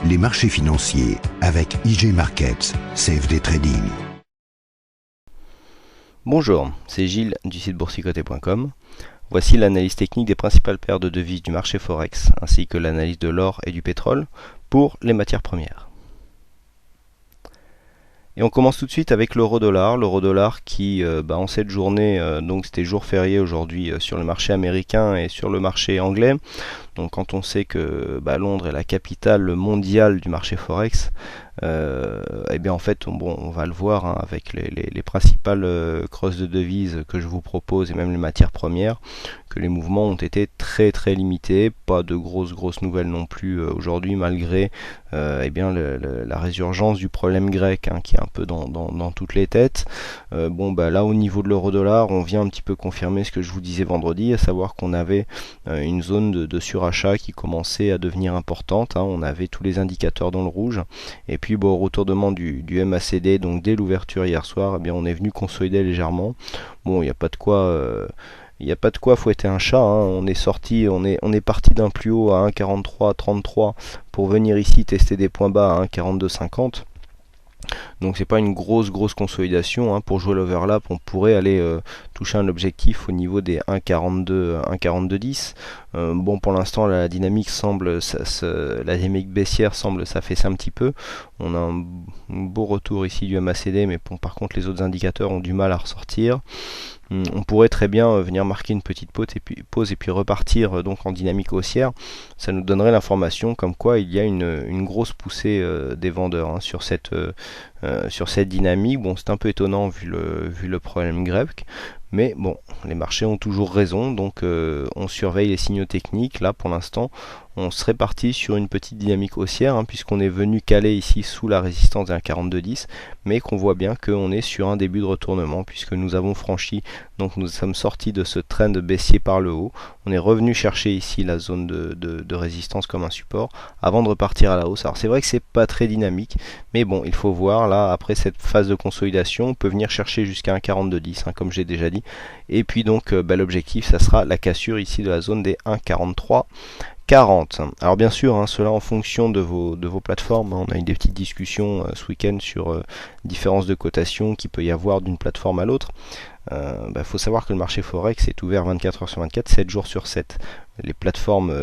Les marchés financiers avec IG Markets, CFD Trading. Bonjour, c'est Gilles du site boursicoté.com. Voici l'analyse technique des principales paires de devises du marché Forex, ainsi que l'analyse de l'or et du pétrole pour les matières premières. Et on commence tout de suite avec l'euro-dollar. L'euro-dollar qui, en cette journée, donc c'était jour férié aujourd'hui sur le marché américain et sur le marché anglais. Donc quand on sait que Londres est la capitale mondiale du marché Forex, et bien en fait on va le voir avec les principales crosses de devises que je vous propose et même les matières premières, que les mouvements ont été très très limités, pas de grosses nouvelles non plus aujourd'hui, malgré la résurgence du problème grec qui est un peu dans toutes les têtes. Là au niveau de l'euro-dollar, on vient un petit peu confirmer ce que je vous disais vendredi, à savoir qu'on avait une zone de surachat qui commençait à devenir importante. On avait tous les indicateurs dans le rouge, et puis au retournement du MACD, donc dès l'ouverture hier soir, on est venu consolider légèrement. Il n'y a pas de quoi fouetter un chat. On est parti d'un plus haut à 1,4333 pour venir ici tester des points bas à 1,4250. Donc c'est pas une grosse consolidation. Pour jouer l'overlap, on pourrait aller toucher un objectif au niveau des 1,4210. Pour l'instant la dynamique baissière semble s'affaisser un petit peu. On a un beau retour ici du MACD, mais par contre les autres indicateurs ont du mal à ressortir. On pourrait très bien venir marquer une petite pause et puis repartir donc en dynamique haussière. Ça nous donnerait l'information comme quoi il y a une grosse poussée des vendeurs sur cette dynamique. C'est un peu étonnant vu le problème grec. Mais les marchés ont toujours raison, donc on surveille les signaux techniques. Là, pour l'instant, on serait parti sur une petite dynamique haussière, puisqu'on est venu caler ici sous la résistance d'un 42,10, mais qu'on voit bien qu'on est sur un début de retournement, puisque nous avons franchi, donc nous sommes sortis de ce trend baissier par le haut. On est revenu chercher ici la zone de résistance comme un support, avant de repartir à la hausse. Alors c'est vrai que c'est pas très dynamique, mais il faut voir, là, après cette phase de consolidation, on peut venir chercher jusqu'à un 42,10, comme j'ai déjà dit. Et puis donc l'objectif, ça sera la cassure ici de la zone des 1,4340. Alors bien sûr, cela en fonction de vos plateformes. On a eu des petites discussions ce week-end sur différences de cotation qu'il peut y avoir d'une plateforme à l'autre. Faut savoir que le marché Forex est ouvert 24 heures sur 24, 7 jours sur 7. Les plateformes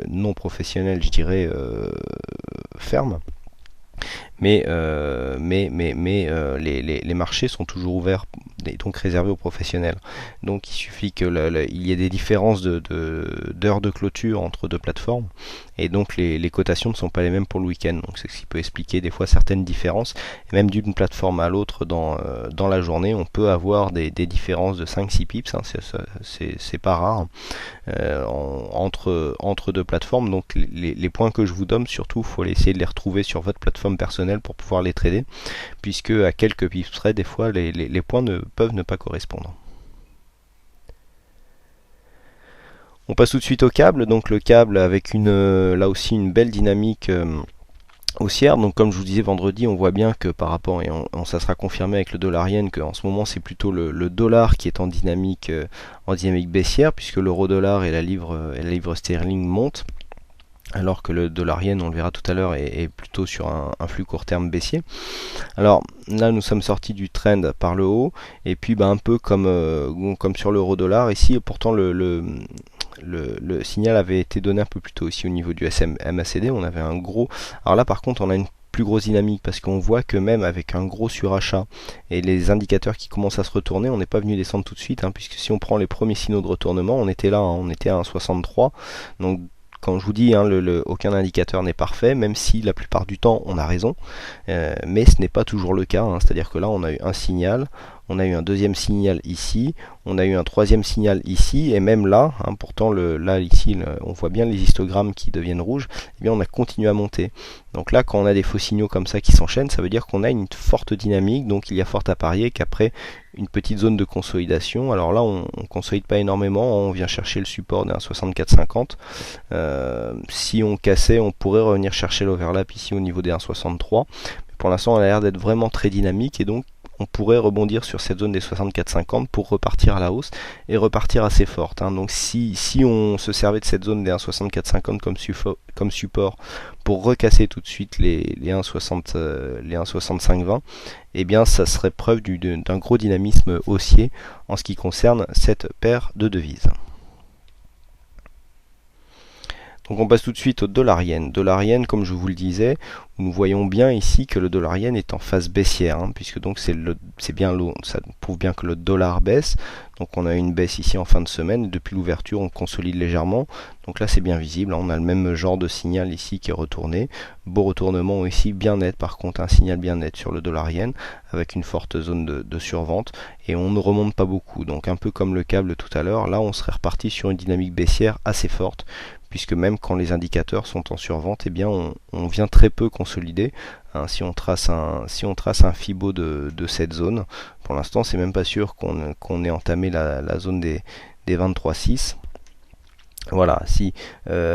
non professionnelles, je dirais, ferment. Mais les marchés sont toujours ouverts et donc réservés aux professionnels. Donc il suffit qu'il y ait des différences d'heures de clôture entre deux plateformes, et donc les cotations ne sont pas les mêmes pour le week-end. Donc c'est ce qui peut expliquer des fois certaines différences. Et même d'une plateforme à l'autre dans la journée, on peut avoir des différences de 5-6 pips. C'est pas rare entre deux plateformes. Donc les points que je vous donne, surtout, il faut essayer de les retrouver sur votre plateforme personnelle pour pouvoir les trader, puisque à quelques pips près, des fois les points peuvent ne pas correspondre. On passe tout de suite au câble. Donc le câble avec là aussi une belle dynamique haussière. Donc comme je vous disais vendredi, on voit bien que par rapport, et ça sera confirmé avec le dollar yen, qu'en ce moment c'est plutôt le dollar qui est en dynamique baissière, puisque l'euro-dollar et la livre sterling montent, alors que le dollar yen, on le verra tout à l'heure, est plutôt sur un flux court terme baissier. Alors là, nous sommes sortis du trend par le haut, et puis un peu comme sur l'euro-dollar ici. Pourtant le signal avait été donné un peu plus tôt ici au niveau du MACD. On avait un gros. Alors là, par contre, on a une plus grosse dynamique, parce qu'on voit que même avec un gros surachat et les indicateurs qui commencent à se retourner, on n'est pas venu descendre tout de suite, puisque si on prend les premiers signaux de retournement, on était là, on était à 1,63. Donc quand je vous dis, aucun indicateur n'est parfait, même si la plupart du temps on a raison, mais ce n'est pas toujours le cas. C'est-à-dire que là on a eu un signal, on a eu un deuxième signal ici, on a eu un troisième signal ici, et même là, pourtant ici on voit bien les histogrammes qui deviennent rouges, et bien on a continué à monter. Donc là, quand on a des faux signaux comme ça qui s'enchaînent, ça veut dire qu'on a une forte dynamique, donc il y a fort à parier qu'après une petite zone de consolidation, alors là on consolide pas énormément, on vient chercher le support d'un 64,50. Si on cassait, on pourrait revenir chercher l'overlap ici au niveau des 1,63. Mais pour l'instant, on a l'air d'être vraiment très dynamique, et donc on pourrait rebondir sur cette zone des 64,50 pour repartir à la hausse et repartir assez forte. Donc si on se servait de cette zone des 1,6450 comme support pour recasser tout de suite les 1,6520, eh bien ça serait preuve d'un gros dynamisme haussier en ce qui concerne cette paire de devises. Donc on passe tout de suite au dollar-yen. Dollar-yen, comme je vous le disais, nous voyons bien ici que le dollar-yen est en phase baissière, puisque donc ça prouve bien que le dollar baisse. Donc on a une baisse ici en fin de semaine, et depuis l'ouverture on consolide légèrement. Donc là c'est bien visible, on a le même genre de signal ici qui est retourné. Beau retournement ici, bien net par contre, un signal bien net sur le dollar-yen, avec une forte zone de survente, et on ne remonte pas beaucoup. Donc un peu comme le câble tout à l'heure, là on serait reparti sur une dynamique baissière assez forte, puisque même quand les indicateurs sont en survente, eh bien on vient très peu consolider. Si on trace un Fibo de cette zone, pour l'instant c'est même pas sûr qu'on ait entamé la zone des 23,6. Voilà,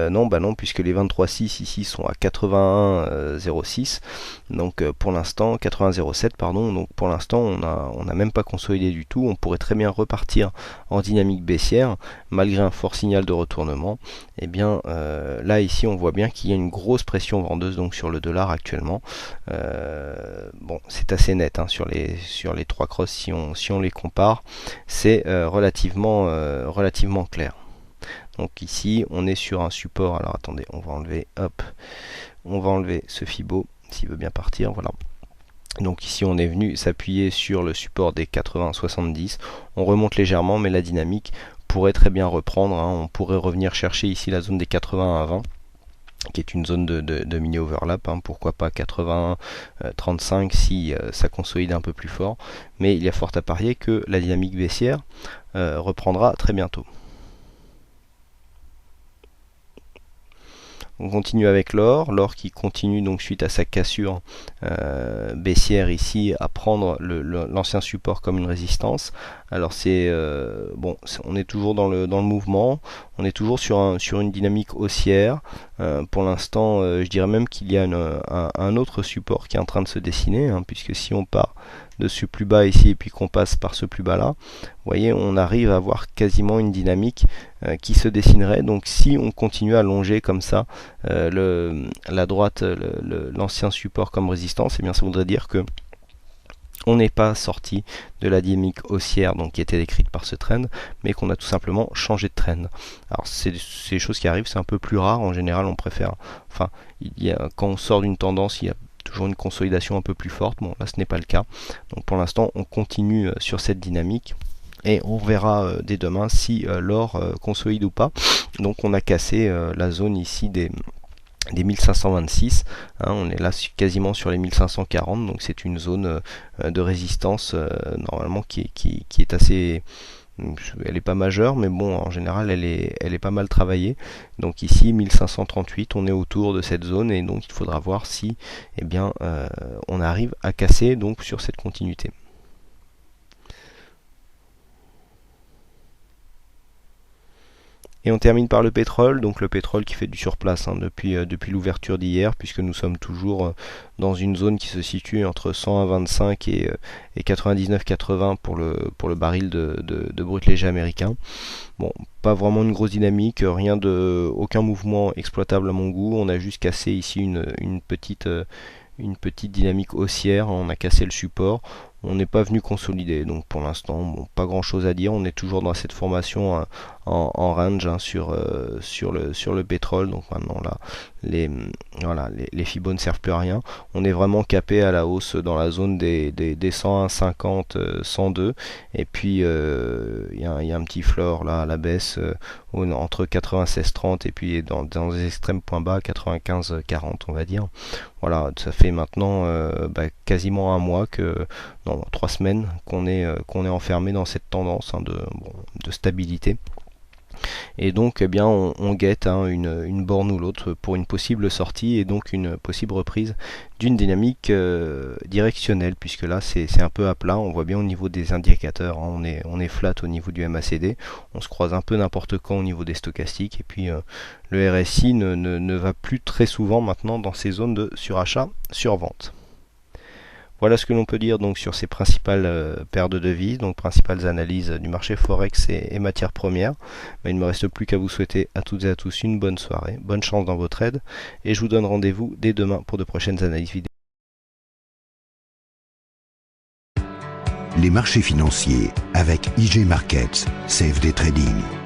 non, puisque les 23,6 ici sont à 81,06, donc pour l'instant 81,07 pardon, donc pour l'instant on n'a même pas consolidé du tout. On pourrait très bien repartir en dynamique baissière malgré un fort signal de retournement. Et bien là ici on voit bien qu'il y a une grosse pression vendeuse donc sur le dollar actuellement. Bon, c'est assez net sur les trois crosses si on les compare, c'est relativement clair. Donc ici on est sur un support, alors attendez, on va enlever ce Fibo s'il veut bien partir, voilà. Donc ici on est venu s'appuyer sur le support des 80-70, on remonte légèrement mais la dynamique pourrait très bien reprendre, on pourrait revenir chercher ici la zone des 81 à 20 qui est une zone de mini overlap, pourquoi pas 80-35 si ça consolide un peu plus fort, mais il y a fort à parier que la dynamique baissière reprendra très bientôt. On continue avec l'or qui continue donc suite à sa cassure baissière ici à prendre l'ancien support comme une résistance. Alors on est toujours dans le mouvement, on est toujours sur une dynamique haussière. Pour l'instant, je dirais même qu'il y a un autre support qui est en train de se dessiner, puisque si on part de ce plus bas ici et puis qu'on passe par ce plus bas là, vous voyez, on arrive à avoir quasiment une dynamique qui se dessinerait. Donc si on continue à longer comme ça la droite, l'ancien support comme résistance, et bien ça voudrait dire que on n'est pas sorti de la dynamique haussière donc qui était décrite par ce trend, mais qu'on a tout simplement changé de trend. Alors c'est des choses qui arrivent, c'est un peu plus rare. En général on préfère, quand on sort d'une tendance, il y a toujours une consolidation un peu plus forte. Bon, là ce n'est pas le cas, donc pour l'instant on continue sur cette dynamique et on verra dès demain si l'or consolide ou pas. Donc on a cassé la zone ici des 1526, on est là quasiment sur les 1540, donc c'est une zone de résistance normalement qui est assez, elle n'est pas majeure, mais bon, en général elle est pas mal travaillée. Donc ici 1538, on est autour de cette zone, et donc il faudra voir si on arrive à casser donc sur cette continuité. Et on termine par le pétrole, donc le pétrole qui fait du surplace depuis l'ouverture d'hier, puisque nous sommes toujours dans une zone qui se situe entre 101,25 et 99,80 pour le baril de brut léger américain. Bon, pas vraiment une grosse dynamique, aucun mouvement exploitable à mon goût. On a juste cassé ici une petite dynamique haussière, on a cassé le support. On n'est pas venu consolider, donc pour l'instant pas grand chose à dire. On est toujours dans cette formation en range sur le pétrole. Donc maintenant là les Fibos ne servent plus à rien. On est vraiment capé à la hausse dans la zone des 101,50, 102, et puis il y a un petit floor là à la baisse entre 96,30 et puis dans les extrêmes points bas 95,40 on va dire. Voilà, ça fait maintenant quasiment un mois non, 3 semaines qu'on est enfermé dans cette tendance de stabilité. Et donc on guette une borne ou l'autre pour une possible sortie et donc une possible reprise d'une dynamique directionnelle, puisque là c'est un peu à plat. On voit bien au niveau des indicateurs, on est flat au niveau du MACD, on se croise un peu n'importe quand au niveau des stochastiques, et puis le RSI ne va plus très souvent maintenant dans ces zones de surachat survente. Voilà ce que l'on peut dire donc sur ces principales paires de devises, donc principales analyses du marché Forex et matières premières. Il ne me reste plus qu'à vous souhaiter à toutes et à tous une bonne soirée, bonne chance dans vos trades, et je vous donne rendez-vous dès demain pour de prochaines analyses vidéo. Les marchés financiers avec IG Markets, CFD Trading.